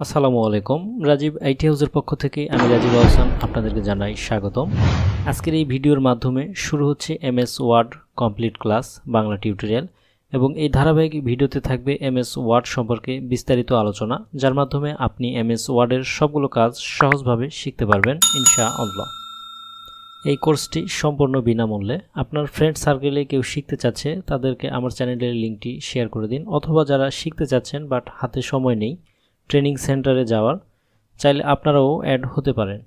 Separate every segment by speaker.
Speaker 1: আসসালামু আলাইকুম। রাজীব আইটি হাউসের পক্ষ থেকে আমি রাজীব আহসান আপনাদেরকে জানাই স্বাগতম। আজকের এই ভিডিওর মাধ্যমে শুরু হচ্ছে MS Word complete class Bangla tutorial এবং এই ধারাবাহিক ভিডিওতে থাকবে এমএস ওয়ার্ড সম্পর্কে বিস্তারিত আলোচনা, যার মাধ্যমে আপনি এমএস ওয়ার্ডের সবগুলো কাজ সহজভাবে শিখতে পারবেন ইনশাআল্লাহ। এই কোর্সটি সম্পূর্ণ বিনামূল্যে। আপনার ফ্রেন্ড সার্কেলে কেউ শিখতে চাচ্ছে তাদেরকে আমার চ্যানেলের লিঙ্কটি শেয়ার করে দিন, অথবা যারা শিখতে চাচ্ছেন বাট হাতে সময় নেই ট্রেনিং সেন্টারে যাওয়ার, চাইলে আপনারাও অ্যাড হতে পারেন।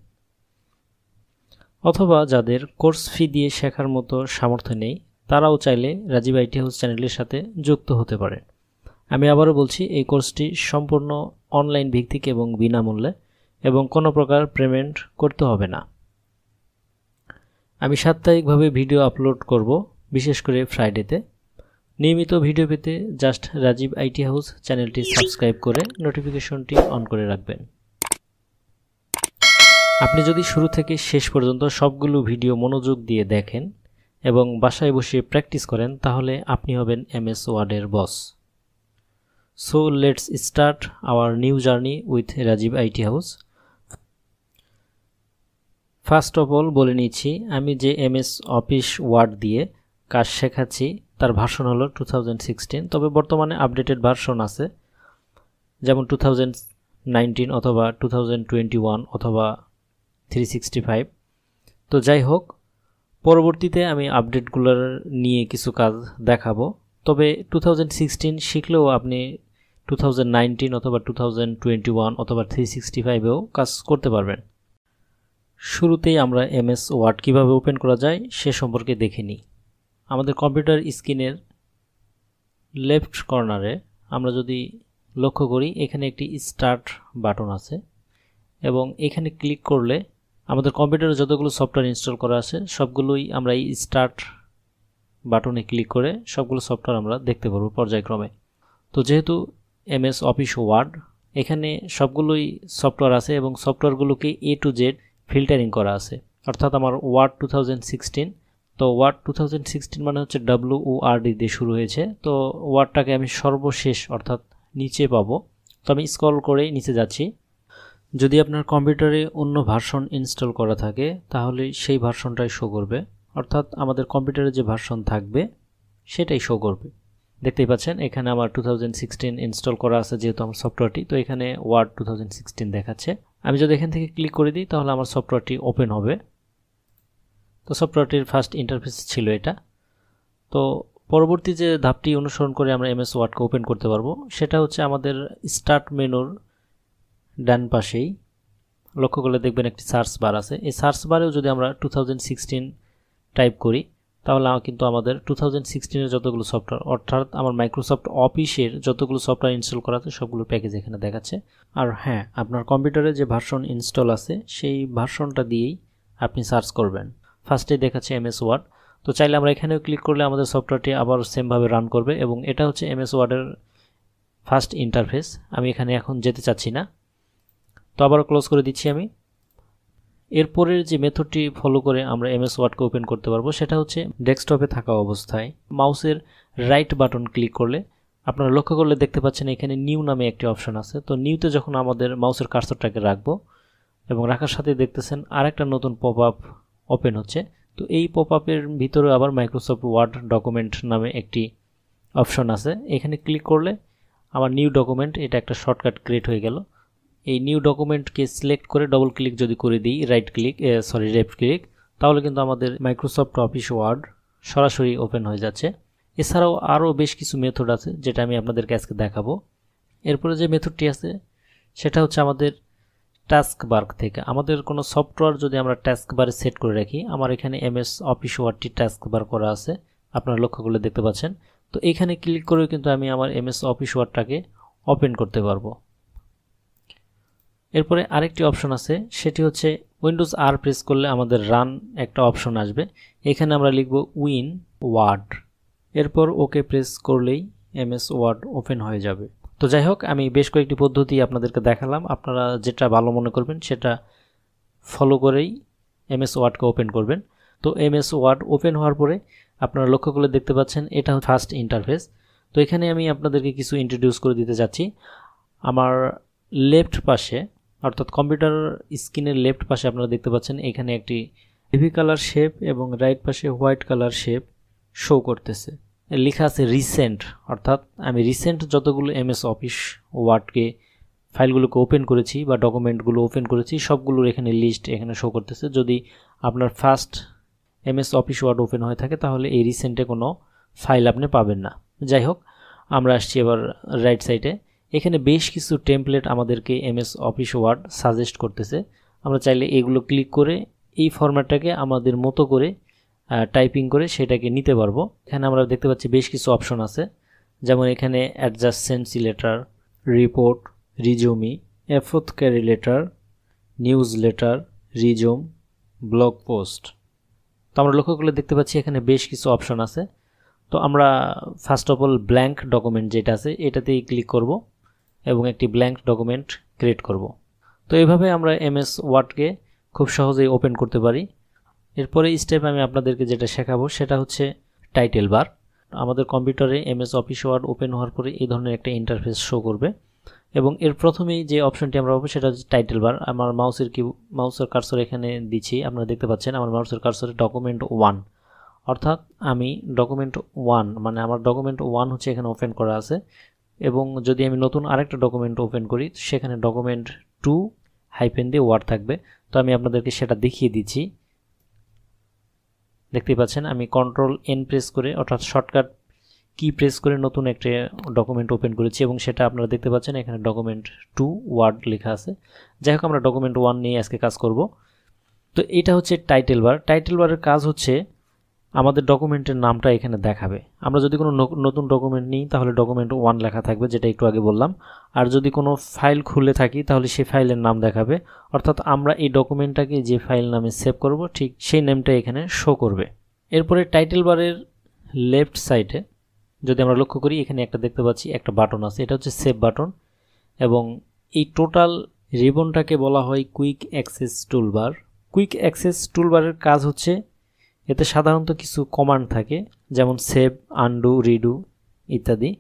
Speaker 1: অথবা যাদের কোর্স ফি দিয়ে শেখার মতো সামর্থ্য নেই তারাও চাইলে রাজীব আইটি হাউস চ্যানেলের সাথে যুক্ত হতে পারেন। আমি আবারও বলছি, এই কোর্সটি সম্পূর্ণ অনলাইন ভিত্তিক এবং বিনামূল্যে এবং কোনো প্রকার পেমেন্ট করতে হবে না। আমি সাপ্তাহিকভাবে ভিডিও আপলোড করব, বিশেষ করে ফ্রাইডেতে। নিয়মিত ভিডিও পেতে জাস্ট রাজীব আইটি হাউস চ্যানেলটি সাবস্ক্রাইব করে নোটিফিকেশনটি অন করে রাখবেন। আপনি যদি শুরু থেকে শেষ পর্যন্ত সবগুলো ভিডিও মনোযোগ দিয়ে দেখেন এবং বাসায় বসে প্র্যাকটিস করেন, তাহলে আপনি হবেন এমএস ওয়ার্ডের boss. So let's start our new journey with Rajiv IT house. First of all বলে নিচ্ছি, আমি যে এমএস অফিস ওয়ার্ড দিয়ে কাজ শেখাচ্ছি তার ভার্সন হলো 2016, তবে বর্তমানে আপডেটেড ভার্সন আছে, যেমন 2019 অথবা 2021 অথবা 365। তো যাই হোক, পরবর্তীতে আমি আপডেটগুলোর নিয়ে কিছু কাজ দেখাবো। তবে 2016 শিখলেও আপনি 2019 অথবা 2021 অথবা 365এও কাজ করতে পারবেন। শুরুতেই আমরা এমএস ওয়ার্ড কীভাবে ওপেন করা যায় সে সম্পর্কে দেখে নিই। আমাদের কম্পিউটার স্ক্রিনের লেফট কর্নারে আমরা যদি লক্ষ্য করি, এখানে একটি স্টার্ট বাটন আছে এবং এখানে ক্লিক করলে আমাদের কম্পিউটারে যতগুলো সফটওয়্যার ইনস্টল করা আছে সবগুলোই আমরা এই স্টার্ট বাটনে ক্লিক করে সবগুলো সফটওয়্যার আমরা দেখতে পারবো পর্যায়ক্রমে। তো যেহেতু এমএস অফিস ওয়ার্ড, এখানে সবগুলোই সফটওয়্যার আছে এবং সফটওয়্যারগুলোকে A to Z ফিল্টারিং করা আছে, অর্থাৎ আমার ওয়ার্ড 2016। তো ওয়ার্ড 2016 মানে হচ্ছে WORD দিয়ে শুরু হয়েছে। তো ওয়ার্ডটাকে আমি সর্বশেষ অর্থাৎ নিচে পাবো। তো আমি স্ক্রল করে নিচে যাচ্ছি। যদি আপনার কম্পিউটারে অন্য ভার্সন ইনস্টল করা থাকে তাহলে সেই ভার্সনটাই শো করবে, অর্থাৎ আমাদের কম্পিউটারে যে ভার্সন থাকবে সেটাই শো করবে। দেখতেই পাচ্ছেন এখানে আমার 2016 ইনস্টল করা আছে যেহেতু আমার সফটওয়্যারটি, তো এখানে ওয়ার্ড 2016 দেখাচ্ছে। আমি যদি এখান থেকে ক্লিক করে দিই তাহলে আমার সফটওয়্যারটি ওপেন হবে। তো সফটওয়্যারটির ফার্স্ট ইন্টারফেস ছিল এটা। তো পরবর্তী যে ধাপটি অনুসরণ করে আমরা এমএস ওয়ার্ডকে ওপেন করতে পারবো সেটা হচ্ছে আমাদের স্টার্ট মেনুর ডান পাশেই লক্ষ্য করলে দেখবেন একটি সার্চ বার আছে। এই সার্চ বারেও যদি আমরা 2016 টাইপ করি তাহলে কিন্তু আমাদের 2016-এর যতগুলো সফটওয়্যার, অর্থাৎ আমার মাইক্রোসফট অফিসের যতগুলো সফটওয়্যার ইনস্টল করা আছে সবগুলো প্যাকেজ এখানে দেখাচ্ছে। আর হ্যাঁ, আপনার কম্পিউটারে যে ভার্সন ইনস্টল আছে সেই ভার্সনটা দিয়েই আপনি সার্চ করবেন। ফার্স্টে দেখাচ্ছে এমএস ওয়ার্ড। তো চাইলে আমরা এখানেও ক্লিক করলে আমাদের সফটওয়্যারটি আবার সেমভাবে রান করবে এবং এটা হচ্ছে এমএস ওয়ার্ডের ফার্স্ট ইন্টারফেস। আমি এখানে এখন যেতে চাচ্ছি না, তো আবার ক্লোজ করে দিচ্ছি আমি। এরপরের যে মেথডটি ফলো করে আমরা এমএস ওয়ার্ডকে ওপেন করতে পারবো সেটা হচ্ছে ডেস্কটপে থাকা অবস্থায় মাউসের রাইট বাটন ক্লিক করলে আপনারা লক্ষ্য করলে দেখতে পাচ্ছেন এখানে নিউ নামে একটি অপশন আছে। তো নিউতে যখন আমাদের মাউসের কার্সরটাকে রাখবো এবং রাখার সাথে দেখতেছেন আরেকটা নতুন পপ আপ ওপেন হচ্ছে। তো এই পপ আপের ভিতরে আবার মাইক্রোসফট ওয়ার্ড ডকুমেন্ট নামে একটি অপশন আছে। এখানে ক্লিক করলে আমার নিউ ডকুমেন্ট, এটা একটা শর্টকাট ক্রিয়েট হয়ে গেল। এই নিউ ডকুমেন্টকে সিলেক্ট করে ডবল ক্লিক যদি করে দিই, লেফট ক্লিক, তাহলে কিন্তু আমাদের মাইক্রোসফট অফিস ওয়ার্ড সরাসরি ওপেন হয়ে যাচ্ছে। এছাড়াও আরও বেশ কিছু মেথড আছে যেটা আমি আপনাদেরকে আজকে দেখাবো। এরপরে যে মেথডটি আছে সেটা হচ্ছে আমাদের টাস্ক বার থেকে আমাদের কোনো সফটওয়্যার যদি আমরা টাস্ক বারে সেট করে রাখি, আমার এখানে এমএস অফিস ওয়ার্ডটি টাস্ক বার করা আছে, আপনারা লক্ষ্য করলে দেখতে পাচ্ছেন। তো এখানে ক্লিক করেও কিন্তু আমি আমার এমএস অফিস ওয়ার্ডটাকে ওপেন করতে পারবো। এরপরে আরেকটি অপশন আছে, সেটি হচ্ছে উইন্ডোজ আর প্রেস করলে আমাদের রান একটা অপশন আসবে। এখানে আমরা লিখব উইন ওয়ার্ড, এরপর ওকে প্রেস করলেই এমএস ওয়ার্ড ওপেন হয়ে যাবে। তো যাই হোক, আমি বেশ কয়েকটি পদ্ধতি আপনাদেরকে দেখালাম, আপনারা যেটা ভালো মনে করবেন সেটা ফলো করেই এমএস ওয়ার্ডকে ওপেন করবেন। তো এমএস ওয়ার্ড ওপেন হওয়ার পরে আপনারা লক্ষ্য করলে দেখতে পাচ্ছেন এটা ফার্স্ট ইন্টারফেস। তো এখানে আমি আপনাদেরকে কিছু ইন্ট্রোডিউস করে দিতে যাচ্ছি। আমার লেফট পাশে অর্থাৎ কম্পিউটার স্ক্রিনের লেফট পাশে আপনারা দেখতে পাচ্ছেন এখানে একটি নেভি কালার শেপ এবং রাইট পাশে হোয়াইট কালার শেপ শো করতেছে। লেখা আছে রিসেন্ট, অর্থাৎ আমি রিসেন্ট যতগুলো এমএস অফিস ওয়ার্ডকে ফাইলগুলোকে ওপেন করেছি বা ডকুমেন্টগুলো ওপেন করেছি সবগুলোর এখানে লিস্ট এখানে শো করতেছে। যদি আপনার first MS Office Word open হয়ে থাকে তাহলে এই রিসেন্টে কোনো ফাইল আপনি পাবেন না। যাই হোক, আমরা আসছি এবার রাইট সাইডে। এখানে বেশ কিছু টেমপ্লেট আমাদেরকে এমএস অফিস ওয়ার্ড সাজেস্ট করতেছে। আমরা চাইলে এগুলো ক্লিক করে এই ফরম্যাটটাকে আমাদের মতো করে টাইপিং করে সেটাকে নিতে পারবো। এখানে আমরা দেখতে পাচ্ছি বেশ কিছু অপশন আছে, যেমন এখানে adjacency letter, report, resume, apothecary letter, news letter, resume, blog post. তো আমরা লক্ষ্য করলে দেখতে পাচ্ছি এখানে বেশ কিছু অপশন আছে। তো আমরা first of all blank document যেটা আছে এটাতেই ক্লিক করব এবং একটি ব্ল্যাঙ্ক ডকুমেন্ট ক্রিয়েট করব। তো এইভাবে আমরা এমএস ওয়ার্ডকে খুব সহজেই ওপেন করতে পারি। এরপরে স্টেপ আমি আপনাদেরকে যেটা শেখাবো সেটা হচ্ছে টাইটেল বার। আমাদের কম্পিউটারে এমএস অফিস ওয়ার্ড ওপেন হওয়ার পরে এই ধরনের একটা ইন্টারফেস শো করবে এবং এর প্রথমেই যে অপশনটি আমরা পাবো সেটা হচ্ছে টাইটেল বার। আমার মাউসের কার্সর এখানে দিচ্ছি, আপনারা দেখতে পাচ্ছেন আমার মাউসের কার্সরে ডকুমেন্ট 1, অর্থাৎ আমি ডকুমেন্ট 1 মানে আমার ডকুমেন্ট 1 হচ্ছে এখানে ওপেন করা আছে। এবং যদি আমি নতুন আরেকটা ডকুমেন্ট ওপেন করি সেখানে ডকুমেন্ট 2 হাইফেন দিয়ে ওয়ার্ড থাকবে। তো আমি আপনাদেরকে সেটা দেখিয়ে দিচ্ছি। দেখতে পাচ্ছেন আমি কন্ট্রোল এন প্রেস করে অর্থাৎ শর্টকাট কি প্রেস করে নতুন একটা ডকুমেন্ট ওপেন করেছি এবং সেটা আপনারা দেখতে পাচ্ছেন এখানে ডকুমেন্ট 2 ওয়ার্ড লেখা আছে। যাই হোক, আমরা ডকুমেন্ট 1 নিয়ে আজকে কাজ করব। তো এটা হচ্ছে টাইটেল বার। টাইটেল বারের কাজ হচ্ছে আমাদের ডকুমেন্টের নামটা এখানে দেখাবে। আমরা যদি কোনো নতুন ডকুমেন্ট নিই তাহলে ডকুমেন্ট 1 লেখা থাকবে, যেটা একটু আগে বললাম। আর যদি কোনো ফাইল খুলে থাকি তাহলে সেই ফাইলের নাম দেখাবে, অর্থাৎ আমরা এই ডকুমেন্টটাকে যে ফাইল নামে সেভ করব ঠিক সেই নেমটা এখানে শো করবে। এরপরে টাইটেল বারের লেফট সাইডে যদি আমরা লক্ষ্য করি এখানে একটা দেখতে পাচ্ছি একটা বাটন আছে, এটা হচ্ছে সেভ বাটন এবং এই টোটাল রিবনটাকে বলা হয় quick access toolbar. Quick access টুলবারের কাজ হচ্ছে এতে সাধারণত কিছু কমান্ড থাকে, যেমন সেভ, আনডু, রিডু ইত্যাদি।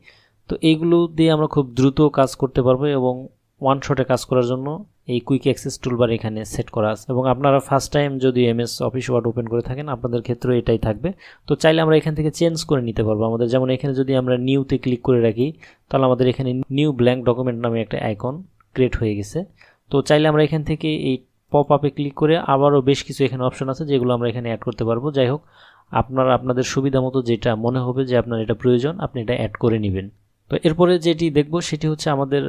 Speaker 1: তো এইগুলো দিয়ে আমরা খুব দ্রুত কাজ করতে পারবো এবং ওয়ান শটে কাজ করার জন্য এই কুইক অ্যাক্সেস টুলবার এখানে সেট করা আছে। এবং আপনারা ফার্স্ট টাইম যদি এমএস অফিস ওয়ার্ড ওপেন করে থাকেন আপনাদের ক্ষেত্রে এটাই থাকবে। তো চাইলে আমরা এখান থেকে চেঞ্জ করে নিতে পারবো আমাদের, যেমন এখানে যদি আমরা নিউতে ক্লিক করে রাখি তাহলে আমাদের এখানে নিউ ব্ল্যাঙ্ক ডকুমেন্ট নামে একটা আইকন ক্রিয়েট হয়ে গেছে। তো চাইলে আমরা এখান থেকে এই পপ আপে ক্লিক করে আবারও বেশ কিছু এখানে অপশন আছে যেগুলো আমরা এখানে অ্যাড করতে পারবো। যাই হোক, আপনারা আপনাদের সুবিধা মতো যেটা মনে হবে যে আপনার এটা প্রয়োজন আপনি এটা অ্যাড করে নেবেন। তো এরপরে যেটি দেখব সেটি হচ্ছে আমাদের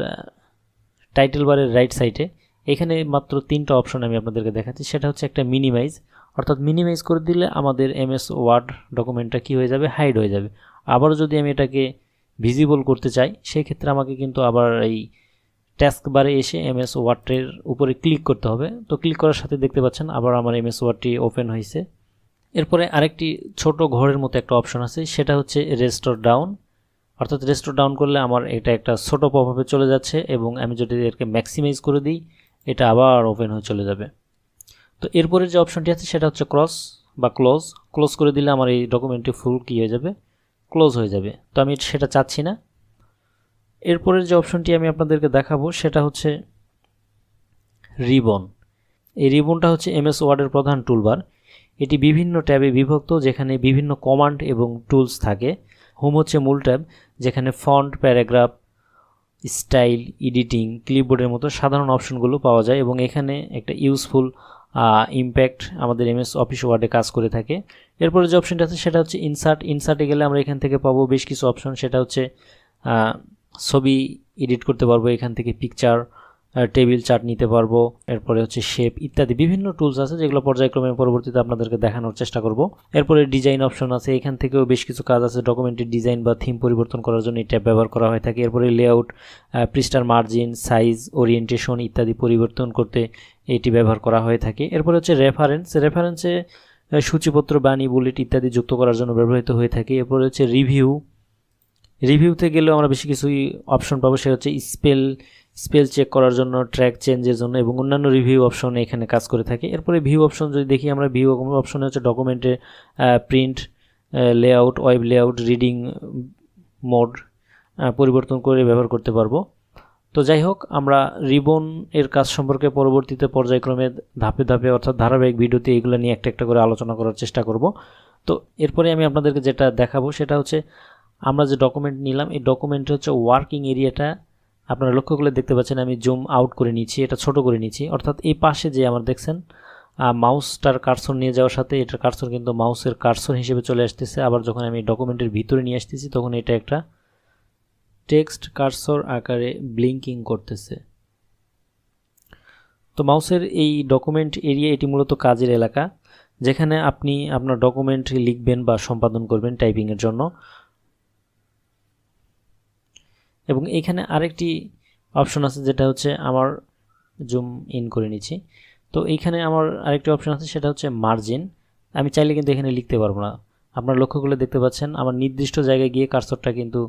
Speaker 1: টাইটেল বারের রাইট সাইডে এখানে মাত্র 3টা অপশন আমি আপনাদেরকে দেখাচ্ছি। সেটা হচ্ছে একটা মিনিমাইজ, অর্থাৎ মিনিমাইজ করে দিলে আমাদের এমএস ওয়ার্ড ডকুমেন্টটা কি হয়ে যাবে, হাইড হয়ে যাবে। আবারও যদি আমি এটাকে ভিজিবল করতে চাই সেই ক্ষেত্রে আমাকে কিন্তু আবার এই টাস্ক বারে এসে এমএস ওয়ার্ডের উপরে ক্লিক করতে হবে। তো ক্লিক করার সাথে দেখতে পাচ্ছেন আবার আমার এমএস ওয়ার্ডটি ওপেন হয়েছে। এরপরে আরেকটি ছোট ঘরের মতো একটা অপশন আছে, সেটা হচ্ছে রেস্টোর ডাউন, অর্থাৎ রেস্টোর ডাউন করলে আমার এটা একটা ছোট পপআপে চলে যাচ্ছে এবং আমি যদি এরকে ম্যাক্সিমাইজ করে দিই এটা আবার ওপেন হয়ে চলে যাবে। তো এরপরে যে অপশনটি আছে সেটা হচ্ছে ক্রস বা ক্লোজ করে দিলে আমার এই ডকুমেন্টটি ফুল কি হয়ে যাবে, ক্লোজ হয়ে যাবে। তো আমি সেটা চাচ্ছি না। এরপরের যে অপশনটি আমি আপনাদেরকে দেখাবো সেটা হচ্ছে রিবন। এই রিবনটা হচ্ছে এমএস ওয়ার্ডের প্রধান টুলবার। এটি বিভিন্ন ট্যাবে বিভক্ত যেখানে বিভিন্ন কমান্ড এবং টুলস থাকে। হোম হচ্ছে মূল ট্যাব যেখানে ফন্ট, প্যারাগ্রাফ, স্টাইল, এডিটিং, ক্লিপবোর্ডের মতো সাধারণ অপশনগুলো পাওয়া যায় এবং এখানে একটা ইউজফুল ইম্প্যাক্ট আমাদের এমএস অফিস ওয়ার্ডে কাজ করে থাকে। এরপরে যে অপশনটা আছে সেটা হচ্ছে ইনসার্টে গেলে আমরা এখান থেকে পাবো বেশ কিছু অপশন। সেটা হচ্ছে ছবি এডিট করতে পারবো, এখান থেকে পিকচার, টেবিল চার্ট নিতে পারবো, এরপরে হচ্ছে শেপ ইত্যাদি বিভিন্ন টুলস আছে যেগুলো পর্যায়ক্রমে পরবর্তীতে আপনাদেরকে দেখানোর চেষ্টা করব। এরপরে ডিজাইন অপশন আছে, এখান থেকেও বেশ কিছু কাজ আছে। ডকুমেন্টের ডিজাইন বা থিম পরিবর্তন করার জন্য এই ট্যাব ব্যবহার করা হয়ে থাকে। এরপরে লেআউট, পৃষ্ঠার মার্জিন, সাইজ, ওরিয়েন্টেশন ইত্যাদি পরিবর্তন করতে এটি ব্যবহার করা হয়ে থাকে। এরপরে হচ্ছে রেফারেন্সে সূচিপত্র, বাণী, বুলেট ইত্যাদি যুক্ত করার জন্য ব্যবহৃত হয়ে থাকে। এরপরে হচ্ছে রিভিউতে গেলেও আমরা বেশি কিছুই অপশন পাবো, সেটা হচ্ছে স্পেল চেক করার জন্য, ট্র্যাক চেঞ্জের জন্য এবং অন্যান্য রিভিউ অপশন এখানে কাজ করে থাকে। এরপরে ভিউ অপশন যদি দেখি আমরা ভিউ অপশনে হচ্ছে ডকুমেন্টের print, layout, web layout, reading mode পরিবর্তন করে ব্যবহার করতে পারবো। তো যাই হোক, আমরা রিবন এর কাজ সম্পর্কে পরবর্তীতে পর্যায়ক্রমে ধাপে ধাপে অর্থাৎ ধারাবাহিক ভিডিওতে এগুলো নিয়ে একটা একটা করে আলোচনা করার চেষ্টা করব। তো এরপরে আমি আপনাদেরকে যেটা দেখাবো সেটা হচ্ছে আমরা যে ডকুমেন্ট নিলাম, এই ডকুমেন্টে হচ্ছে ওয়ার্কিং এরিয়াটা আপনারা লক্ষ্য করলে দেখতে পাচ্ছেন আমি জুম আউট করে নিচ্ছি, এটা ছোট করে নিচ্ছি। অর্থাৎ এই পাশে যে আমার দেখছেন মাউসটার কার্সর নিয়ে যাওয়ার সাথে এটার কার্সর কিন্তু মাউসের কার্সর হিসেবে চলে আসতেছে। আবার যখন আমি ডকুমেন্টের ভিতরে নিয়ে আসতেছি তখন এটা একটা টেক্সট কার্সর আকারে ব্লিঙ্কিং করতেছে। তো মাউসের এই ডকুমেন্ট এরিয়া এটি মূলত কাজের এলাকা, যেখানে আপনি আপনার ডকুমেন্ট লিখবেন বা সম্পাদন করবেন টাইপিংয়ের জন্য। এবং এখানে আরেকটি অপশন আছে যেটা হচ্ছে আমার জুম ইন করে নিচ্ছি। তো এইখানে আমার আরেকটি অপশন আছে সেটা হচ্ছে মার্জিন। আমি চাইলে কিন্তু এখানে লিখতে পারবো না। আপনারা লক্ষ্য করলে দেখতে পাচ্ছেন আমার নির্দিষ্ট জায়গায় গিয়ে কার্সরটা কিন্তু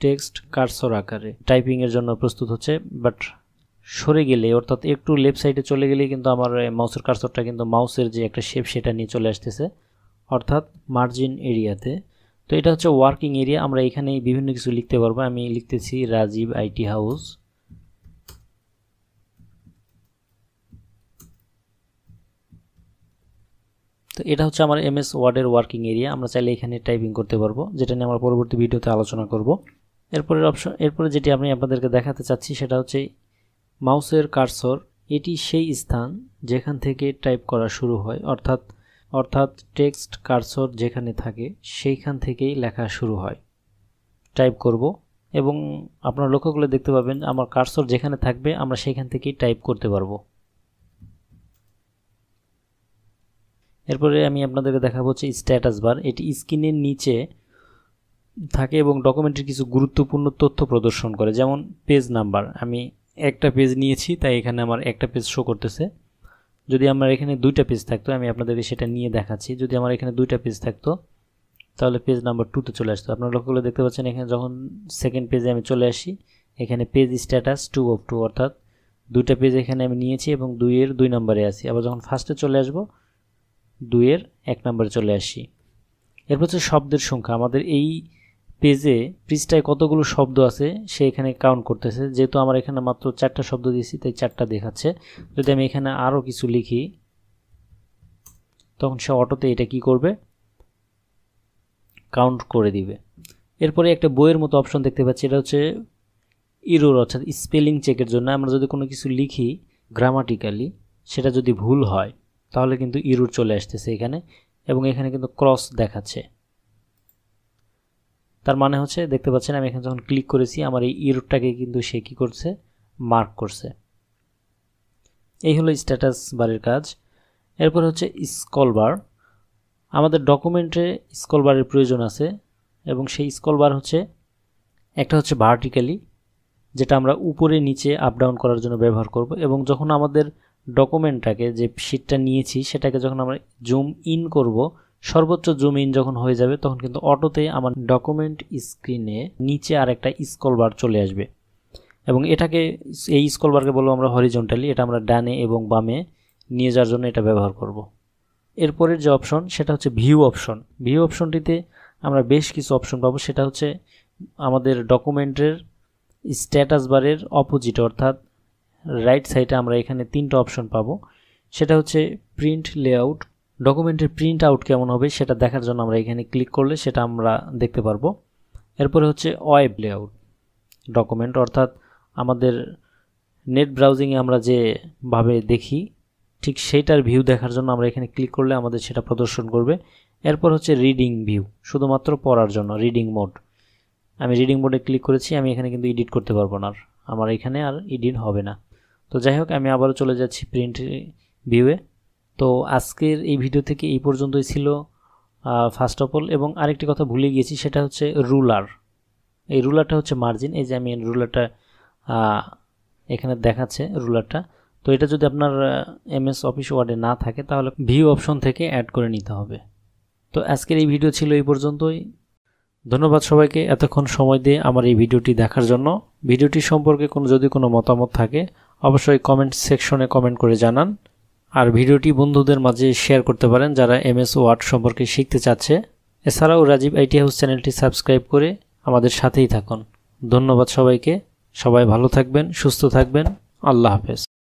Speaker 1: টেক্সট কার্সর আকারে টাইপিংয়ের জন্য প্রস্তুত হচ্ছে। বাট সরে গেলে অর্থাৎ একটু লেফট সাইডে চলে গেলেই কিন্তু আমার মাউসের কার্সরটা কিন্তু মাউসের যে একটা শেপ সেটা নিয়ে চলে আসতেছে, অর্থাৎ মার্জিন এরিয়াতে। তো এটা হচ্ছে ওয়ার্কিং এরিয়া, আমরা এখানে বিভিন্ন কিছু লিখতে পারবো। আমি লিখতেছি রাজীব আইটি হাউস। তো এটা হচ্ছে আমার এমএস ওয়ার্ডের ওয়ার্কিং এরিয়া। আমরা চাইলে এখানে টাইপিং করতে পারবো, যেটা নিয়ে আমরা পরবর্তী ভিডিওতে আলোচনা করব। এরপরে যেটি আমি আপনাদেরকে দেখাতে চাচ্ছি সেটা হচ্ছে মাউসের কার্সর। এটি সেই স্থান যেখান থেকে টাইপ করা শুরু হয়, অর্থাৎ টেক্সট কার্সর যেখানে থাকে সেইখান থেকেই লেখা শুরু হয়। টাইপ করব এবং আপনারা লক্ষ্য করলে দেখতে পাবেন আমার কার্সর যেখানে থাকবে আমরা সেইখান থেকেই টাইপ করতে পারবো। এরপরে আমি আপনাদেরকে দেখাবো হচ্ছে স্ট্যাটাস বার। এটি স্ক্রিনের নিচে থাকে এবং ডকুমেন্টের কিছু গুরুত্বপূর্ণ তথ্য প্রদর্শন করে, যেমন পেজ নাম্বার। আমি একটা পেজ নিয়েছি তাই এখানে আমার একটা পেজ শো করতেছে। যদি আমার এখানে দুইটা পেজ থাকতো, আমি আপনাদেরকে সেটা নিয়ে দেখাচ্ছি। যদি আমার এখানে দুইটা পেজ থাকতো তাহলে পেজ নাম্বার 2তে চলে আসতো। আপনারা লক্ষ্য করে দেখতে পাচ্ছেন এখানে যখন সেকেন্ড পেজে আমি চলে আসি এখানে পেজ স্ট্যাটাস 2 of 2, অর্থাৎ দুইটা পেজ এখানে আমি নিয়েছি এবং 2-এর 2 নম্বরে আছি। আবার যখন ফার্স্টে চলে আসব 2-এর 1 নম্বরে চলে আসি। এরপর হচ্ছে শব্দের সংখ্যা। আমাদের এই পেজে পৃষ্ঠায় কতগুলো শব্দ আছে সে এখানে কাউন্ট করতেছে। যেহেতু আমার এখানে মাত্র 4টা শব্দ দিয়েছি তাই 4টা দেখাচ্ছে। যদি আমি এখানে আরও কিছু লিখি তখন সে অটোতে এটা কি করবে, কাউন্ট করে দিবে। এরপরে একটা বইয়ের মতো অপশন দেখতে পাচ্ছি, এটা হচ্ছে ইরর, অর্থাৎ স্পেলিং চেকের জন্য। আমরা যদি কোনো কিছু লিখি গ্রামাটিক্যালি সেটা যদি ভুল হয় তাহলে কিন্তু ইরর চলে আসতেছে এখানে, এবং এখানে কিন্তু ক্রস দেখাচ্ছে। তার মানে হচ্ছে দেখতে পাচ্ছেন আমি এখানে যখন ক্লিক করেছি আমার এই ইররটাকে কিন্তু সে কি করছে, মার্ক করছে। এই হলো স্ট্যাটাস বারের কাজ। এরপর হচ্ছে স্ক্রল বার। আমাদের ডকুমেন্টে স্ক্রল বারের প্রয়োজন আছে এবং সেই স্ক্রল বার হচ্ছে একটা হচ্ছে ভার্টিক্যালি, যেটা আমরা উপরে নিচে আপ ডাউন করার জন্য ব্যবহার করব, এবং যখন আমাদের ডকুমেন্টটাকে যে শিটটা নিয়েছি সেটাকে যখন আমরা জুম ইন করব, সর্বোচ্চ জুম ইন যখন হয়ে যাবে তখন কিন্তু অটোতে আমার ডকুমেন্ট স্ক্রিনে নিচে আরেকটা স্ক্রল বার চলে আসবে, এবং এটাকে এই স্ক্রল বারকে বলবো আমরা হরিজন্টালি। এটা আমরা ডানে এবং বামে নিয়ে যাওয়ার জন্য এটা ব্যবহার করব। এরপরের যে অপশন সেটা হচ্ছে ভিউ অপশন। ভিউ অপশনটিতে আমরা বেশ কিছু অপশন পাবো। সেটা হচ্ছে আমাদের ডকুমেন্টের স্ট্যাটাস বারের অপোজিট, অর্থাৎ রাইট সাইডে আমরা এখানে 3টা অপশন পাবো। সেটা হচ্ছে প্রিন্ট লেআউট। ডকুমেন্টের প্রিন্ট আউট কেমন হবে সেটা দেখার জন্য আমরা এখানে ক্লিক করলে সেটা আমরা দেখতে পারবো। এরপরে হচ্ছে ওয়েব লেআউট ডকুমেন্ট, অর্থাৎ আমাদের নেট ব্রাউজিংয়ে আমরা যেভাবে দেখি ঠিক সেইটার ভিউ দেখার জন্য আমরা এখানে ক্লিক করলে আমাদের সেটা প্রদর্শন করবে। এরপর হচ্ছে রিডিং ভিউ, শুধুমাত্র পড়ার জন্য রিডিং মোড। আমি রিডিং মোডে ক্লিক করেছি, আমি এখানে কিন্তু এডিট করতে পারবো না, আমার এখানে আর এডিট হবে না। তো যাই হোক, আমি আবারও চলে যাচ্ছি প্রিন্ট ভিউয়ে। তো আজকের এই ভিডিও থেকে এই পর্যন্তই ছিল ফার্স্ট অফ অল। এবং আরেকটি কথা ভুলে গিয়েছি, সেটা হচ্ছে রুলার। এই রুলারটা হচ্ছে মার্জিন। এই যে আমি রুলারটা এখানে দেখাচ্ছে রুলারটা। তো এটা যদি আপনার এমএস অফিস ওয়ার্ডে না থাকে তাহলে ভিউ অপশন থেকে অ্যাড করে নিতে হবে। তো আজকের এই ভিডিও ছিল এই পর্যন্তই। ধন্যবাদ সবাইকে এতক্ষণ সময় দিয়ে আমার এই ভিডিওটি দেখার জন্য। ভিডিওটি সম্পর্কে যদি কোনো মতামত থাকে অবশ্যই কমেন্ট সেকশনে কমেন্ট করে জানান, আর ভিডিওটি বন্ধুদের মাঝে শেয়ার করতে পারেন যারা এমএস ওয়ার্ড সম্পর্কে শিখতে চাচ্ছে। এছাড়াও রাজীব আইটি হাউস চ্যানেলটি সাবস্ক্রাইব করে আমাদের সাথেই থাকুন। ধন্যবাদ সবাইকে। সবাই ভালো থাকবেন, সুস্থ থাকবেন। আল্লাহ হাফেজ।